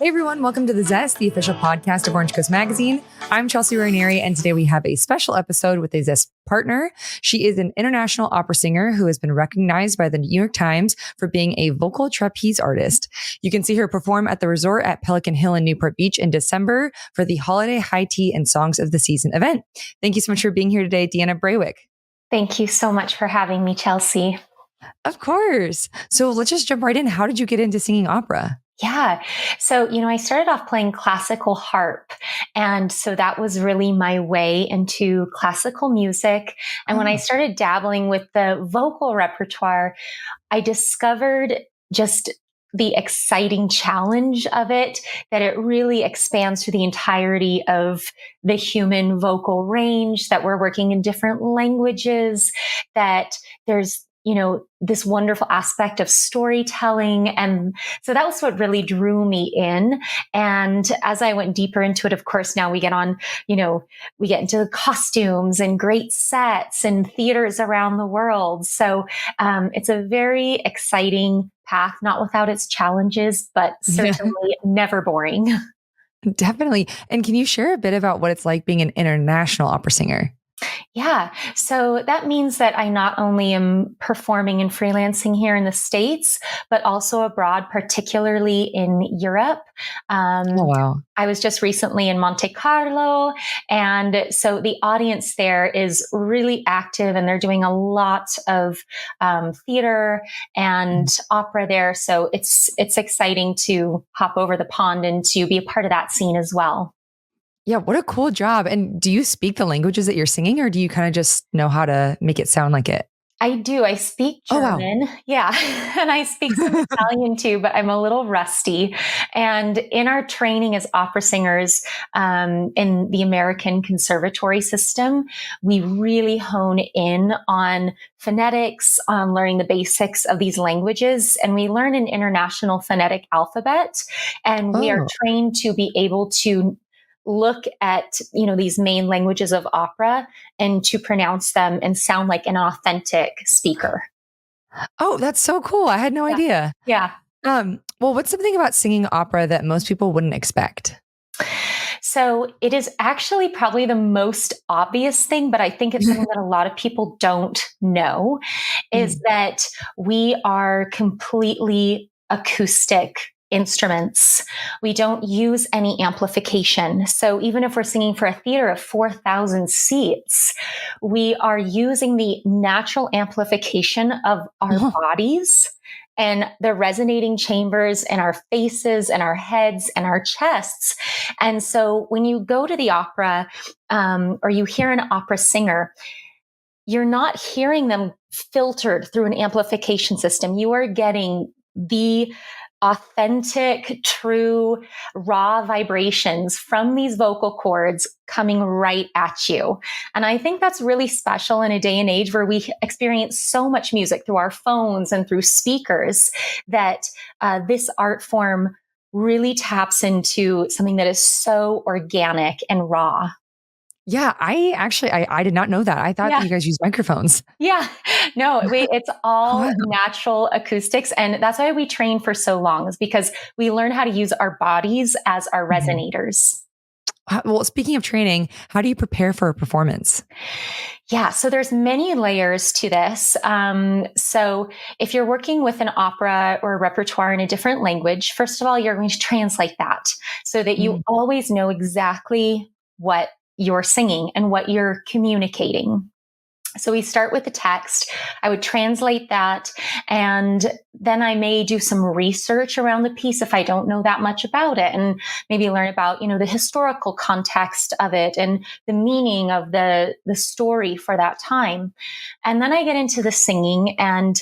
Hey everyone, welcome to the Zest, the official podcast of Orange Coast Magazine. I'm Chelsea Ranieri, and today we have a special episode with a Zest partner. She is an international opera singer who has been recognized by the New York Times for being a vocal trapeze artist. You can see her perform at the resort at Pelican Hill in Newport Beach in December for the Holiday High Tea and Songs of the Season event. Thank you so much for being here today, Deanna Breiwick. Thank you so much for having me, Chelsea. Of course. So let's just jump right in. How did you get into singing opera? Yeah. So, I started off playing classical harp. And so that was really my way into classical music. And when I started dabbling with the vocal repertoire, I discovered just the exciting challenge of it, that it really expands to the entirety of the human vocal range, that we're working in different languages, that there's this wonderful aspect of storytelling. And so that was what really drew me in. And as I went deeper into it, of course, now we get on, we get into the costumes and great sets and theaters around the world. So it's a very exciting path, not without its challenges, but certainly never boring. Definitely. And can you share a bit about what it's like being an international opera singer? Yeah. So that means that I not only am performing and freelancing here in the States, but also abroad, particularly in Europe. Oh, wow. I was just recently in Monte Carlo. And so the audience there is really active, and they're doing a lot of theater and opera there. So it's exciting to hop over the pond and to be a part of that scene as well. Yeah, what a cool job. And do you speak the languages that you're singing, or do you kind of just know how to make it sound like it? I do. I speak German. Oh, wow. Yeah. And I speak some Italian too, but I'm a little rusty. And in our training as opera singers, in the American conservatory system, we really hone in on phonetics, on learning the basics of these languages. And we learn an international phonetic alphabet. And we are trained to be able to look at, these main languages of opera and to pronounce them and sound like an authentic speaker. Oh, that's so cool. I had no idea. Yeah. Well, what's something about singing opera that most people wouldn't expect? So it is actually probably the most obvious thing, but I think it's something that a lot of people don't know, is that we are completely acoustic instruments. We don't use any amplification. So even if we're singing for a theater of 4,000 seats, we are using the natural amplification of our bodies and the resonating chambers in our faces and our heads and our chests. And so when you go to the opera, or you hear an opera singer, you're not hearing them filtered through an amplification system. You are getting the authentic, true, raw vibrations from these vocal cords coming right at you. And I think that's really special in a day and age where we experience so much music through our phones and through speakers, that this art form really taps into something that is so organic and raw. Yeah, I did not know that. I thought that you guys use microphones. Yeah, no, it's all natural acoustics. And that's why we train for so long, is because we learn how to use our bodies as our resonators. Well, speaking of training, how do you prepare for a performance? Yeah, so there's many layers to this. So if you're working with an opera or a repertoire in a different language, first of all, you're going to translate that so that you always know exactly what you're singing and what you're communicating. So we start with the text. I would translate that, and then I may do some research around the piece if I don't know that much about it, and maybe learn about, the historical context of it and the meaning of the story for that time. And then I get into the singing, and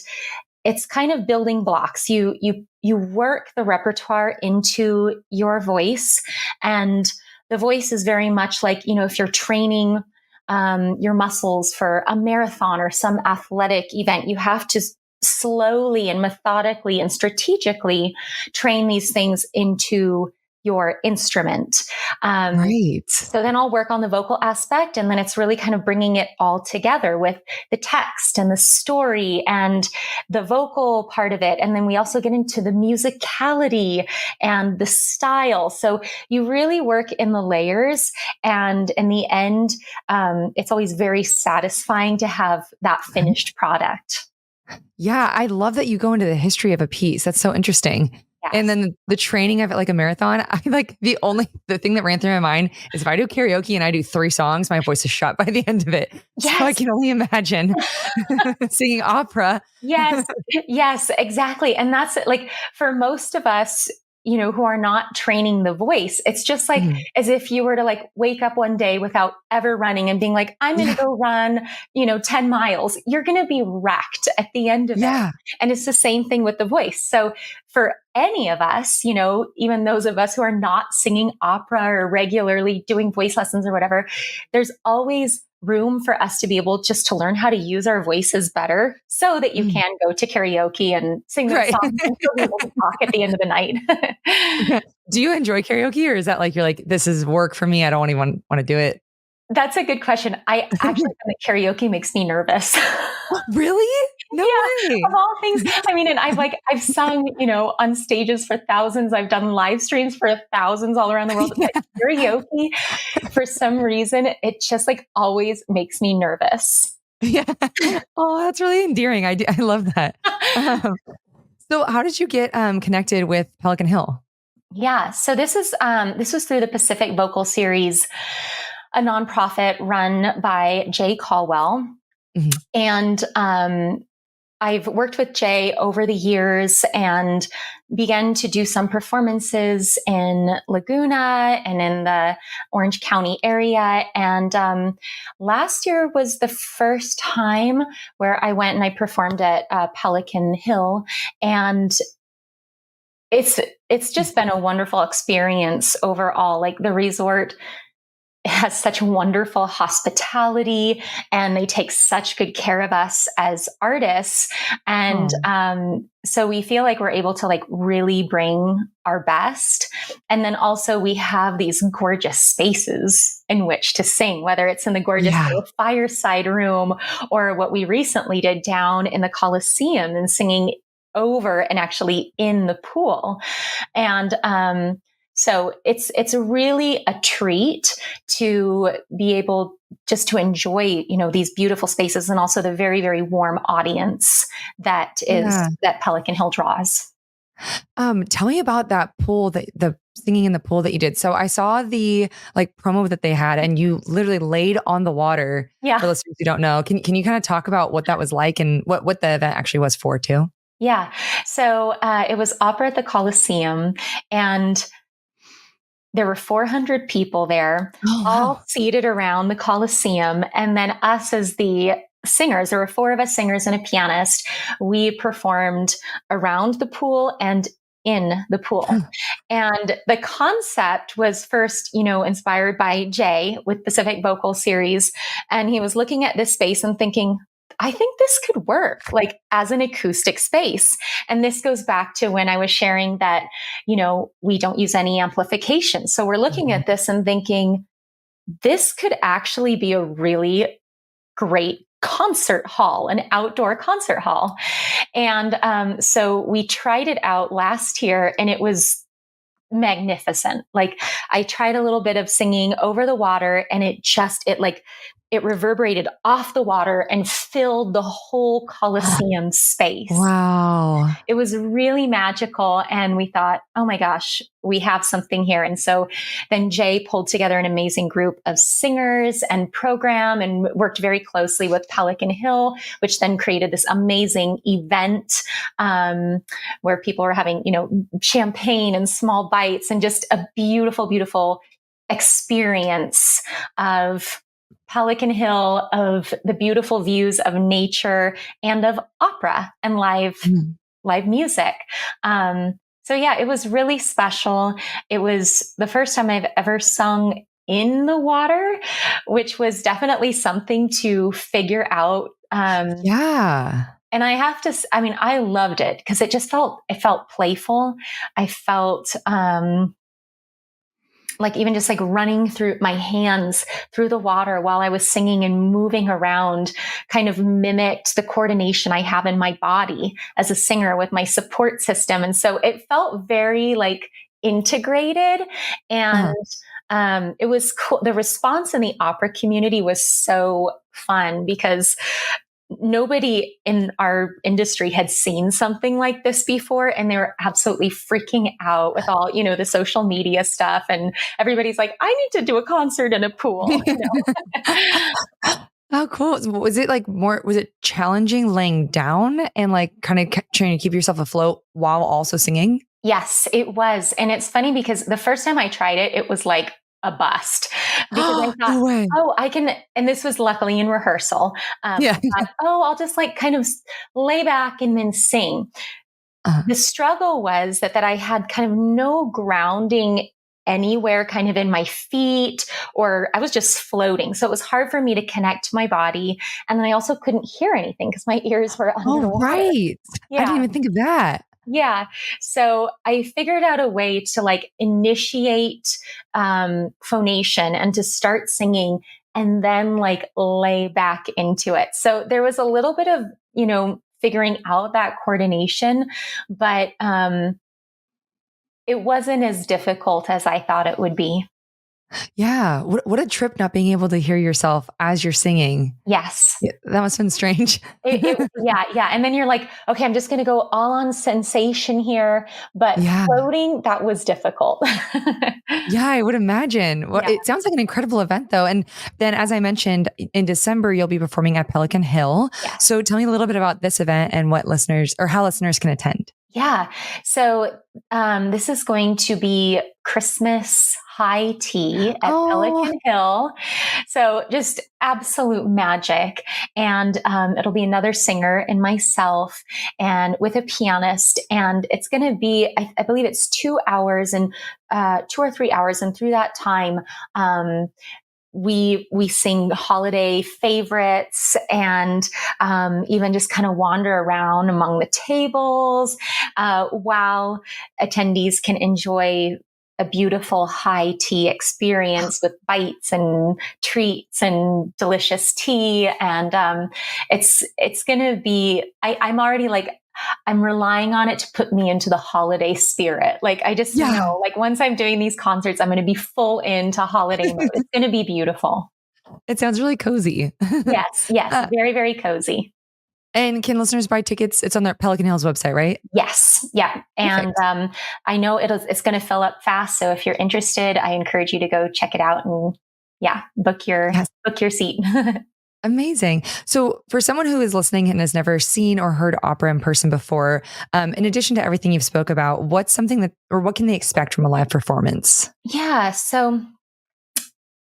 it's kind of building blocks. You work the repertoire into your voice, and the voice is very much like, if you're training your muscles for a marathon or some athletic event, you have to slowly and methodically and strategically train these things into your instrument. Right. So then I'll work on the vocal aspect, and then it's really kind of bringing it all together with the text and the story and the vocal part of it. And then we also get into the musicality and the style. So you really work in the layers, and in the end, it's always very satisfying to have that finished product. Yeah, I love that you go into the history of a piece. That's so interesting. And Yes. then the training of it like a marathon, I like the thing that ran through my mind is if I do karaoke and I do 3 songs, my voice is shot by the end of it. So I Yes. can only imagine singing opera. Yes, yes, exactly. And that's like for most of us, who are not training the voice, it's just like Mhm. as if you were to like wake up one day without ever running and being like, I'm going to Yeah. go run, 10 miles. You're going to be racked at the end of it. Yeah. And it's the same thing with the voice. So for any of us, even those of us who are not singing opera or regularly doing voice lessons or whatever, there's always room for us to be able just to learn how to use our voices better so that you Mm. can go to karaoke and sing those Right. songs and still be able to talk at the end of the night. Do you enjoy karaoke or is that like you're like, this is work for me. I don't even want to do it? That's a good question. I actually find that karaoke makes me nervous. Really? No Yeah, way. of all things. I mean, and I've sung, on stages for thousands. I've done live streams for thousands all around the world. But Yeah. karaoke, for some reason, it just like always makes me nervous. Yeah. Oh, that's really endearing. I love that. Um, so how did you get connected with Pelican Hill? Yeah. So this was through the Pacific Vocal Series, a nonprofit run by Jay Caldwell. Mhm. And I've worked with Jay over the years and began to do some performances in Laguna and in the Orange County area. And last year was the first time where I went and I performed at Pelican Hill. And it's just been a wonderful experience overall. Like the resort has such wonderful hospitality and they take such good care of us as artists. And so we feel like we're able to like really bring our best. And then also we have these gorgeous spaces in which to sing, whether it's in the gorgeous Yeah. little fireside room or what we recently did down in the Coliseum and singing over and actually in the pool. And so it's really a treat to be able just to enjoy, these beautiful spaces and also the very, very warm audience that Yeah. Pelican Hill draws. Tell me about that pool that the singing in the pool that you did. So I saw the like promo that they had and you literally laid on the water Yeah. for listeners who don't know. Can you kind of talk about what that was like and what the event actually was for too? Yeah. So it was opera at the Coliseum and there were 400 people there, Oh, all wow. seated around the Coliseum. And then us as the singers, there were 4 of us singers and a pianist. We performed around the pool and in the pool. And the concept was first, inspired by Jay with Pacific Vocal Series. And he was looking at this space and thinking, I think this could work like as an acoustic space. And this goes back to when I was sharing that, we don't use any amplification. So we're looking at this and thinking, this could actually be a really great concert hall, an outdoor concert hall. And so we tried it out last year and it was magnificent. Like I tried a little bit of singing over the water and it reverberated off the water and filled the whole Coliseum space. Wow. It was really magical. And we thought, oh my gosh, we have something here. And so then Jay pulled together an amazing group of singers and program and worked very closely with Pelican Hill, which then created this amazing event where people were having, champagne and small bites and just a beautiful, beautiful experience of Pelican Hill, of the beautiful views of nature and of opera and live music. So yeah, it was really special. It was the first time I've ever sung in the water, which was definitely something to figure out. Yeah. And I loved it because it felt playful. I felt, like even just like running through my hands through the water while I was singing and moving around kind of mimicked the coordination I have in my body as a singer with my support system. And so it felt very like integrated, and it was cool. The response in the opera community was so fun because nobody in our industry had seen something like this before, and they were absolutely freaking out with all, the social media stuff, and everybody's like, I need to do a concert in a pool. Oh, cool. Was it was it challenging laying down and like kind of trying to keep yourself afloat while also singing? Yes, it was. And it's funny because the first time I tried it, it was like a bust because I thought, No way. oh, I can, and this was luckily in rehearsal. Yeah. I thought, oh, I'll just like kind of lay back and then sing. The struggle was that I had kind of no grounding anywhere kind of in my feet, or I was just floating. So it was hard for me to connect to my body. And then I also couldn't hear anything because my ears were under Oh, right. Yeah. I didn't even think of that. Yeah. So I figured out a way to like initiate phonation and to start singing and then like lay back into it. So there was a little bit of, figuring out that coordination, but it wasn't as difficult as I thought it would be. Yeah. What a trip not being able to hear yourself as you're singing. Yes. Yeah, that must have been strange. Yeah. And then you're like, okay, I'm just going to go all on sensation here. But floating, that was difficult. Yeah, I would imagine. Well, it sounds like an incredible event though. And then as I mentioned, in December, you'll be performing at Pelican Hill. Yeah. So tell me a little bit about this event and what listeners or how listeners can attend. Yeah. So this is going to be Christmas high tea at Pelican Hill. So just absolute magic. And it'll be another singer and myself and with a pianist. And it's going to be, I believe it's 2 hours and 2 or 3 hours. And through that time, we sing holiday favorites and even just kind of wander around among the tables while attendees can enjoy a beautiful high tea experience with bites and treats and delicious tea. And it's going to be, I'm already like, I'm relying on it to put me into the holiday spirit. Like I just know, like once I'm doing these concerts, I'm going to be full into holiday mode. It's going to be beautiful. It sounds really cozy. Yes. Very, very cozy. And can listeners buy tickets? It's on their Pelican Hill's website, right? Yes. Yeah. And I know it's going to fill up fast. So if you're interested, I encourage you to go check it out and book your seat. Amazing. So for someone who is listening and has never seen or heard opera in person before, in addition to everything you've spoke about, what's something what can they expect from a live performance? Yeah. So,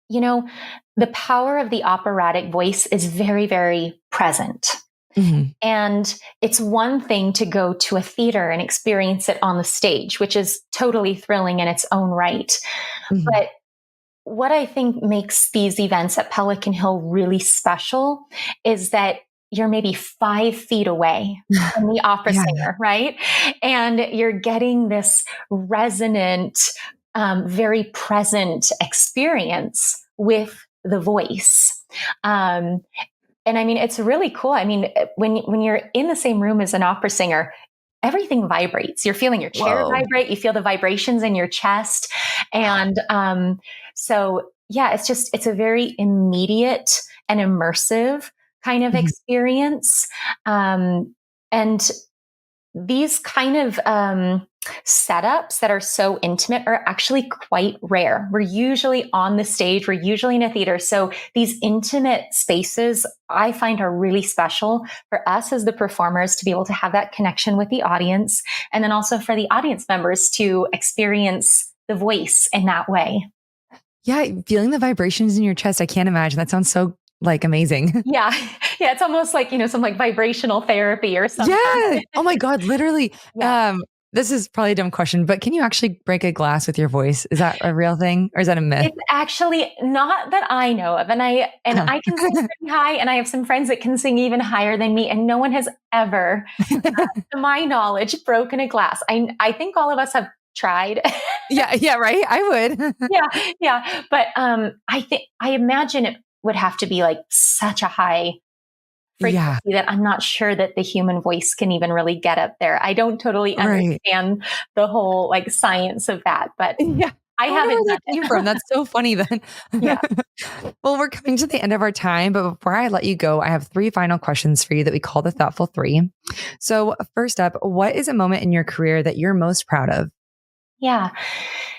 the power of the operatic voice is very, very present. Mm-hmm. And it's one thing to go to a theater and experience it on the stage, which is totally thrilling in its own right. Mm-hmm. But what I think makes these events at Pelican Hill really special is that you're maybe 5 feet away from the opera singer, right? And you're getting this resonant, very present experience with the voice. And I mean, it's really cool. I mean, when you're in the same room as an opera singer, everything vibrates. You're feeling your chair vibrate. You feel the vibrations in your chest. And so, it's a very immediate and immersive kind of experience. And these kind of setups that are so intimate are actually quite rare. We're usually on the stage. We're usually in a theater. So these intimate spaces I find are really special for us as the performers to be able to have that connection with the audience. And then also for the audience members to experience the voice in that way. Yeah. Feeling the vibrations in your chest. I can't imagine. That sounds so amazing. Yeah. It's almost like, some like vibrational therapy or something. Yeah. Oh my God. Literally. Yeah. This is probably a dumb question, but can you actually break a glass with your voice? Is that a real thing or is that a myth? It's actually not that I know of. And I can sing pretty high, and I have some friends that can sing even higher than me. And no one has ever, to my knowledge, broken a glass. I think all of us have tried. Yeah. Yeah. Right. I would. Yeah. Yeah. But I imagine it would have to be like such a high Yeah. frequency that I'm not sure that the human voice can even really get up there. I don't totally Right. understand the whole like science of that, but Yeah. I I wonder haven't where done that came from. it. That's so funny then. Yeah. Well, we're coming to the end of our time, but before I let you go, I have three final questions for you that we call the Thoughtful Three. So, first up, what is a moment in your career that you're most proud of? Yeah.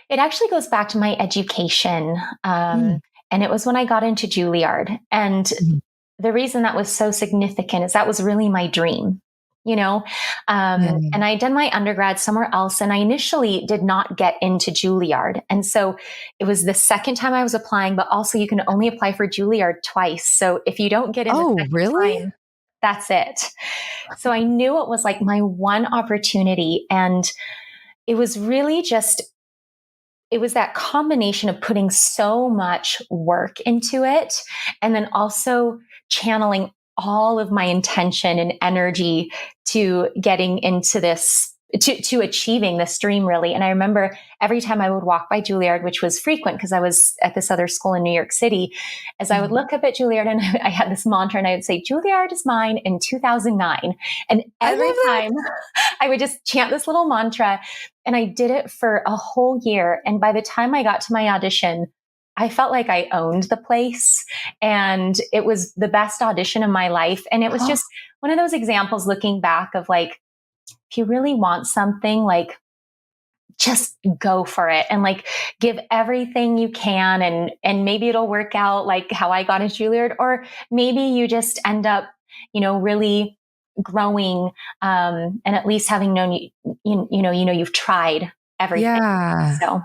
It actually goes back to my education. Mm, And it was when I got into Juilliard. And mhm. the reason that was so significant is that was really my dream, you know? Yeah. And I did my undergrad somewhere else, and I initially did not get into Juilliard. And so it was the second time I was applying, but also you can only apply for Juilliard twice. So if you don't get in the Oh, second really? time, that's it. So I knew it was like my one opportunity. And it was really just it was that combination of putting so much work into it and then also channeling all of my intention and energy to getting into this to achieving this dream really. And I remember every time I would walk by Juilliard, which was frequent because I was at this other school in New York City, as I would Mhm. look up at Juilliard and I had this mantra and I would say, Juilliard is mine in 2009. And I every love that. time I would just chant this little mantra, and I did it for a whole year. And by the time I got to my audition, I felt like I owned the place and it was the best audition of my life. And it was just one of those examples looking back of like, if you really want something, like just go for it and like give everything you can and maybe it'll work out like how I got into Juilliard, or maybe you just end up, really growing and at least having known you've tried everything. Yeah, So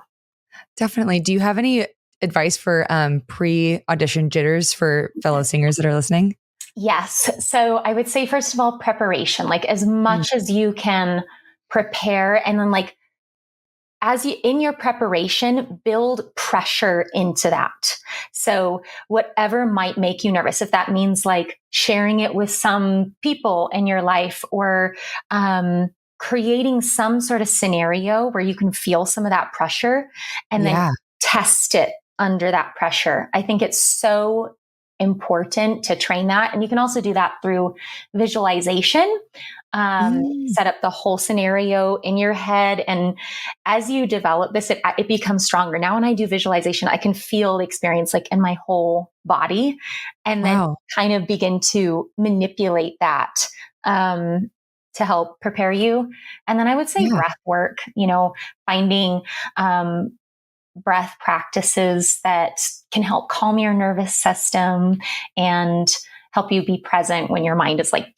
definitely. Do you have any advice for pre-audition jitters for fellow singers that are listening? yes. So I would say, first of all, preparation, like as Mm, much as you can prepare. And then, like, as you in your preparation, build pressure into that. So, whatever might make you nervous, if that means like sharing it with some people in your life or, creating some sort of scenario where you can feel some of that pressure and then yeah. test it under that pressure. I think it's so important to train that. And you can also do that through visualization. Mm, Set up the whole scenario in your head. And as you develop this, it becomes stronger. Now, when I do visualization, I can feel the experience like in my whole body and then wow. kind of begin to manipulate that. To help prepare you. And then I would say Yeah. breath work, finding breath practices that can help calm your nervous system and help you be present when your mind is like,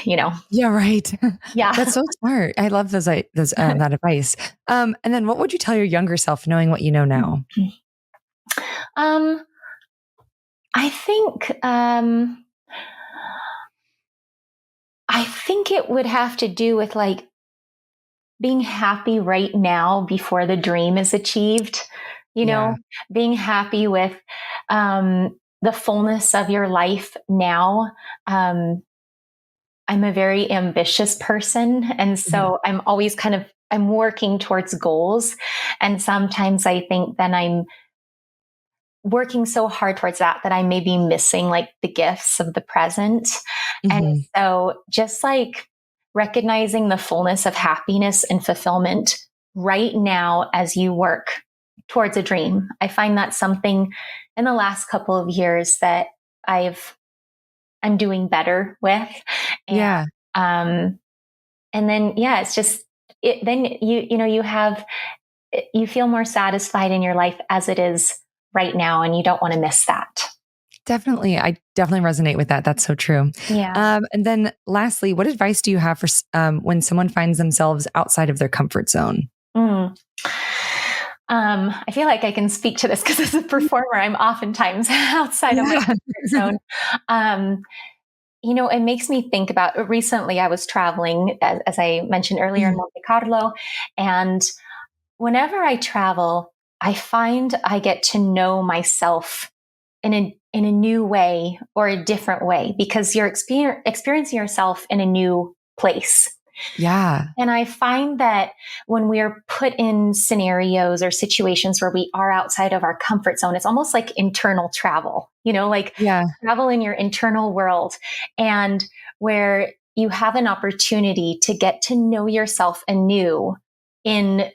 Yeah, right. yeah. That's so smart. I love those that advice. And then what would you tell your younger self knowing what you know now? um, I think, I think it would have to do with like being happy right now before the dream is achieved, you Yeah. know, being happy with, the fullness of your life now. Um, I'm a very ambitious person. And Mhm. so I'm always I'm working towards goals. And sometimes I think then I'm working so hard towards that I may be missing like the gifts of the present. And Mhm. so just like recognizing the fullness of happiness and fulfillment right now as you work towards a dream. I find that something in the last couple of years that I've I'm doing better with. And Yeah, um and then yeah, it's just it then you feel more satisfied in your life as it is right now and you don't want to miss that. definitely. I definitely resonate with that. That's so true. Yeah. And then lastly, what advice do you have for when someone finds themselves outside of their comfort zone? Mm. I feel like I can speak to this because as a performer, I'm oftentimes outside of my Yeah. comfort zone. Um, it makes me think about recently I was traveling, as I mentioned earlier, in Mhm. Monte Carlo. And whenever I travel, I find I get to know myself in a new way or a different way because you're experiencing yourself in a new place. Yeah. And I find that when we are put in scenarios or situations where we are outside of our comfort zone, it's almost like internal travel, like Yeah. travel in your internal world, and where you have an opportunity to get to know yourself anew in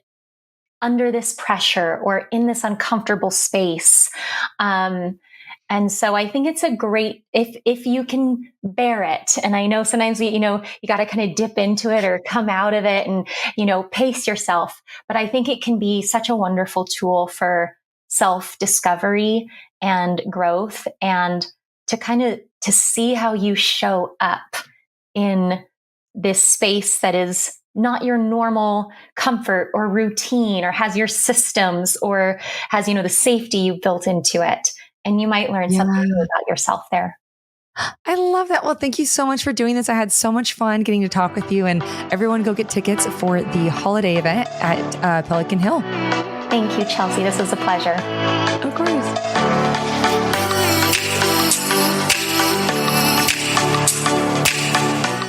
under this pressure or in this uncomfortable space. And so I think it's a great, if you can bear it. And I know sometimes you got to kind of dip into it or come out of it and, pace yourself. But I think it can be such a wonderful tool for self-discovery and growth, and to see how you show up in this space that is not your normal comfort or routine, or has your systems, or has, the safety you've built into it. And you might learn something new about yourself there. I love that. Well, thank you so much for doing this. I had so much fun getting to talk with you, and everyone go get tickets for the holiday event at Pelican Hill. Thank you, Chelsea. This was a pleasure. Of course.